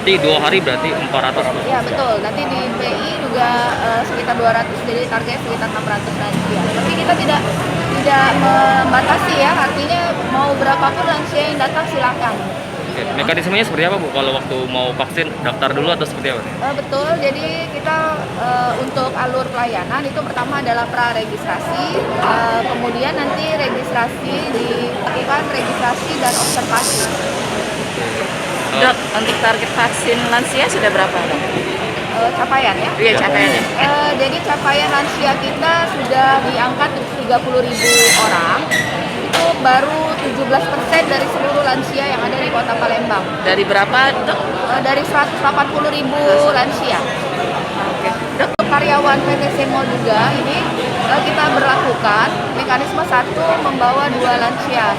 berarti 2 hari berarti 400 Bu. Ya betul, nanti di PI juga sekitar 200, jadi targetnya sekitar 600 lansia. Tapi kita tidak membatasi ya, artinya mau berapapun lansia yang datang silakan. Oke. Mekanismenya seperti apa Bu? Kalau waktu mau vaksin daftar dulu atau seperti apa? Betul, jadi kita untuk alur pelayanan itu pertama adalah pra-registrasi, kemudian nanti registrasi dilakukan registrasi dan observasi. Dok, untuk target vaksin lansia sudah berapa, Dok? Capaian ya? Iya, capaiannya. Jadi capaian lansia kita sudah diangkat 30.000 orang. Itu baru 17% dari seluruh lansia yang ada di Kota Palembang. Dari berapa, Dok? Dari 180.000 lansia. Oke. Dok, Untuk karyawan PT Semo juga ini kita berlakukan mekanisme 1 membawa 2 lansia.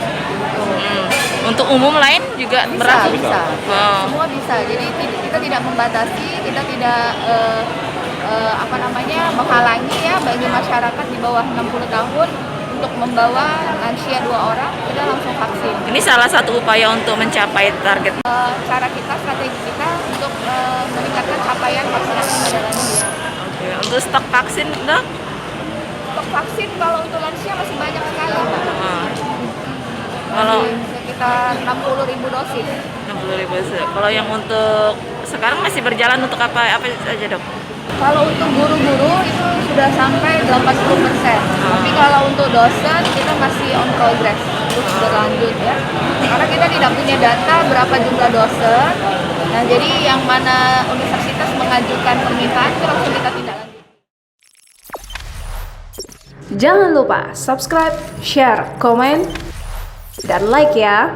untuk umum lain juga berlaku? Bisa. Oh. Semua bisa. Jadi kita tidak membatasi, kita tidak menghalangi ya bagi masyarakat di bawah 60 tahun untuk membawa lansia 2 orang, kita langsung vaksin. Ini salah satu upaya untuk mencapai target. Cara kita, strategi kita untuk meningkatkan capaian vaksinasi pada lansia. Oke. Untuk stok vaksin, Dok? Untuk vaksin kalau untuk lansia masih banyak sekali, Mbak. Kalau Masih sekitar 60.000 dosis. 60.000. Kalau yang untuk sekarang masih berjalan untuk apa saja, Dok? Kalau untuk guru-guru itu sudah sampai 80%. Tapi kalau untuk dosen kita masih on progress, terus berlanjut ya. Karena kita tidak punya data berapa jumlah dosen. Nah, jadi yang mana universitas mengajukan permintaan itu langsung kita tindak lanjut. Jangan lupa subscribe, share, komen, dan like ya.